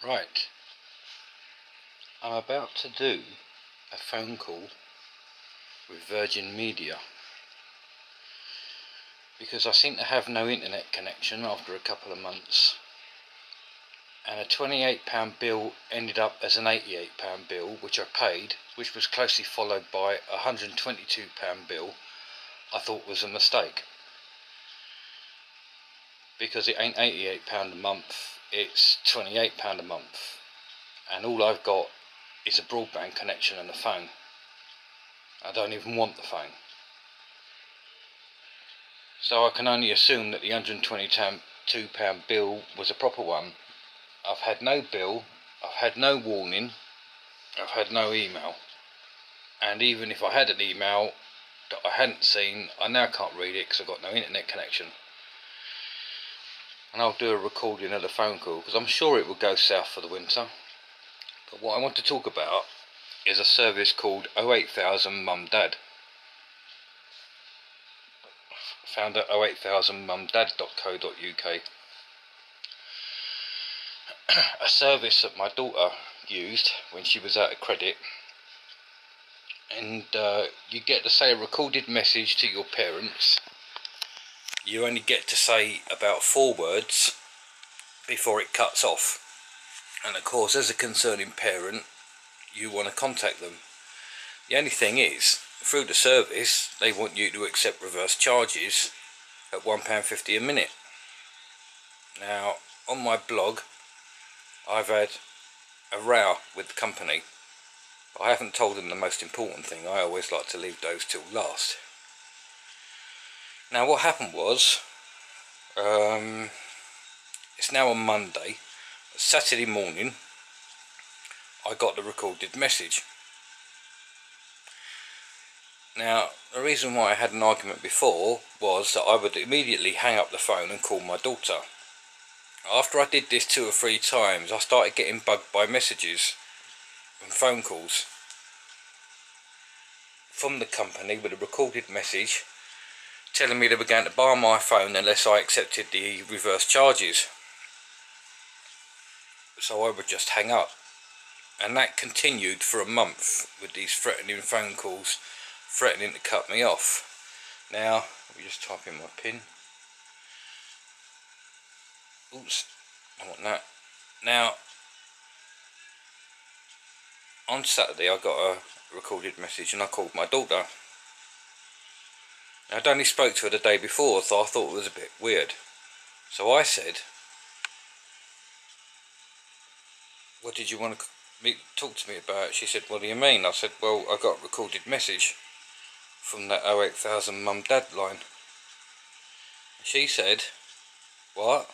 Right, I'm about to do a phone call with Virgin Media because I seem to have no internet connection after a couple of months, and a £28 bill ended up as an £88 bill, which I paid, which was closely followed by a £122 bill I thought was a mistake, because it ain't £88 a month, it's £28 a month, and all I've got is a broadband connection and a phone. I don't even want the phone. So I can only assume that the £122 bill was a proper one. I've had no bill, I've had no warning, I've had no email. And even if I had an email that I hadn't seen, I now can't read it because I've got no internet connection. And I'll do a recording of the phone call because I'm sure it will go south for the winter. But what I want to talk about is a service called 08000MumDad. Found at 08000mumdad.co.uk. A service that my daughter used when she was out of credit, and you get to say a recorded message to your parents. You only get to say about 4 words before it cuts off, and of course as a concerning parent you want to contact them. The only thing is, through the service they want you to accept reverse charges at £1.50 a minute. Now on my blog I've had a row with the company, but I haven't told them the most important thing. I always like to leave those till last. Now what happened was, it's now on Monday, Saturday morning I got the recorded message. Now the reason why I had an argument before was that I would immediately hang up the phone and call my daughter. After I did this 2 or 3 times, I started getting bugged by messages and phone calls from the company with a recorded message telling me they were going to bar my phone unless I accepted the reverse charges. So I would just hang up, and that continued for a month with these threatening phone calls, threatening to cut me off. Now let me just type in my PIN. Oops, I want that. Now on Saturday I got a recorded message and I called my daughter. I'd only spoke to her the day before, so I thought it was a bit weird. So I said, what did you want to talk to me about? She said, what do you mean? I said, well, I got a recorded message from that 08000MumDad line. She said, what?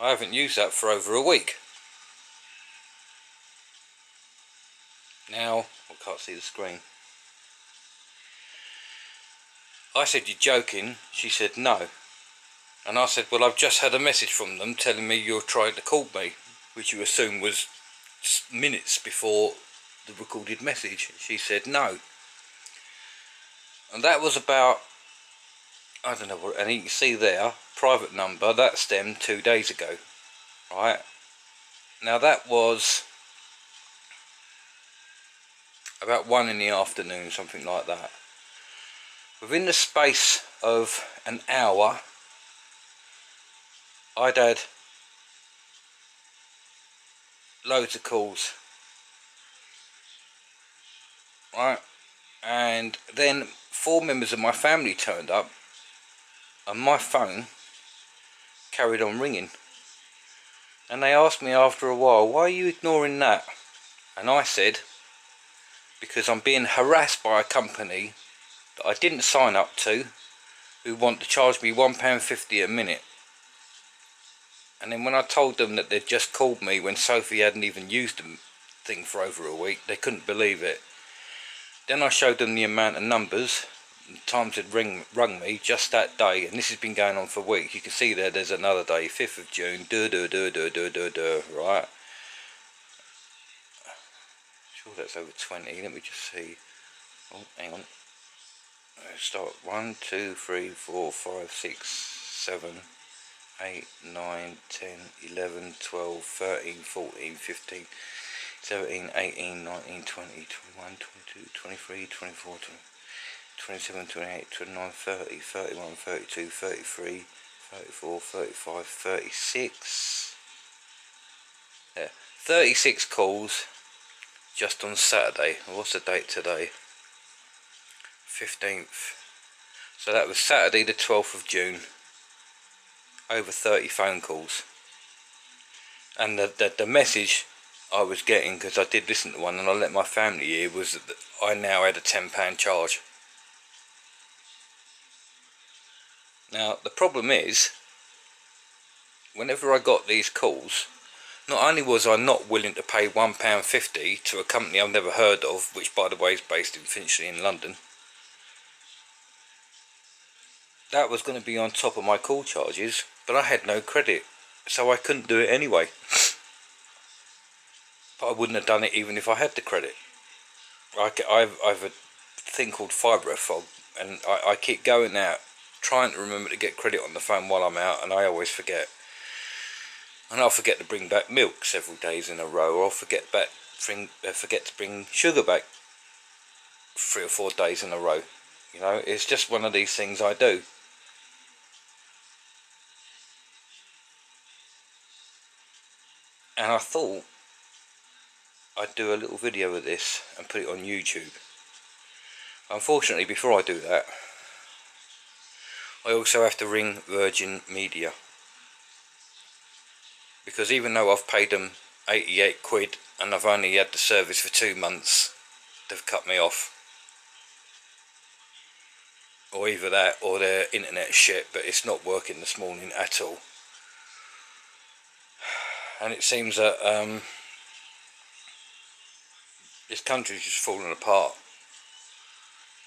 I haven't used that for over a week. Now, I can't see the screen. I said, you're joking? She said, no. And I said, well, I've just had a message from them telling me you're trying to call me, which you assume was minutes before the recorded message. She said, no. And that was about, I don't know what, and you can see there, private number, that's them 2 days ago. Right. Now that was about 1 in the afternoon, something like that. Within the space of an hour, I'd had loads of calls, right, and then 4 members of my family turned up and my phone carried on ringing, and they asked me after a while, why are you ignoring that? And I said, because I'm being harassed by a company that I didn't sign up to, who want to charge me £1.50 a minute. And then when I told them that they'd just called me when Sophie hadn't even used the thing for over a week, they couldn't believe it. Then I showed them the amount of numbers, the times they'd rung me just that day, and this has been going on for weeks. You can see there's another day, 5th of June, right? Sure that's over 20, let me just see. Oh, hang on. Start 1, 2, 3, 4, 5, 6, 7, 8, 9, 10, 11, 12, 13, 14, 15, 17, 18, 19, 20, 21, 22, 23, 24, 27, 28, 29, 30, 31, 32, 33, 34, 35, 36. Yeah, 36 calls just on Saturday. What's the date today? 15th. So that was Saturday the 12th of June. Over 30 phone calls. And the message I was getting, because I did listen to one and I let my family hear, was that I now had a £10 charge. Now the problem is, whenever I got these calls, not only was I not willing to pay £1.50 to a company I've never heard of, which by the way is based in Finchley in London, that was going to be on top of my call charges, but I had no credit, so I couldn't do it anyway. But I wouldn't have done it even if I had the credit. I've a thing called fibrophobia, and I keep going out trying to remember to get credit on the phone while I'm out, and I always forget. And I'll forget to bring back milk several days in a row, or I'll forget to bring sugar back 3 or 4 days in a row. You know, it's just one of these things I do. And I thought I'd do a little video of this and put it on YouTube. Unfortunately, before I do that, I also have to ring Virgin Media, because even though I've paid them 88 quid and I've only had the service for 2 months, they've cut me off. Or either that or their internet shit, but it's not working this morning at all. And it seems that this country's just falling apart,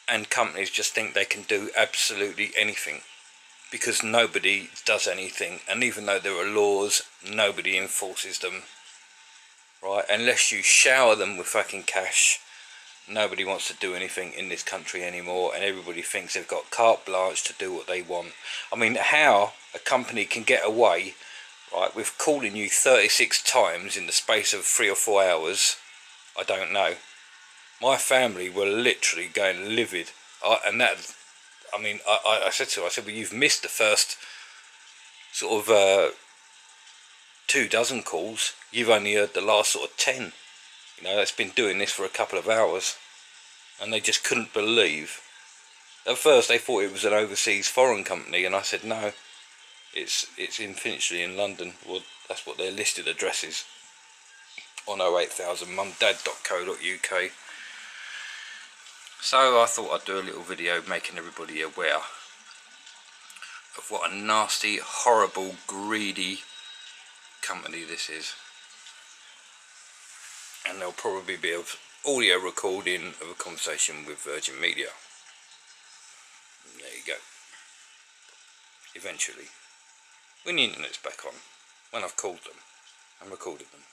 and companies just think they can do absolutely anything because nobody does anything, and even though there are laws, nobody enforces them, right? Unless you shower them with fucking cash, nobody wants to do anything in this country anymore, and everybody thinks they've got carte blanche to do what they want. I mean, how a company can get away, right, with calling you 36 times in the space of 3 or 4 hours, I don't know. My family were literally going livid, and that, I mean, I said to her, I said, well, you've missed the first sort of 2 dozen calls. You've only heard the last sort of 10. You know, that's been doing this for a couple of hours, and they just couldn't believe. At first they thought it was an overseas foreign company, and I said no, it's in Finchley in London. Well, that's what their listed address is on 08000MumDad.co.uk. So I thought I'd do a little video making everybody aware of what a nasty, horrible, greedy company this is. And there'll probably be an audio recording of a conversation with Virgin Media. And there you go. Eventually, when the internet's back on, when I've called them and recorded them.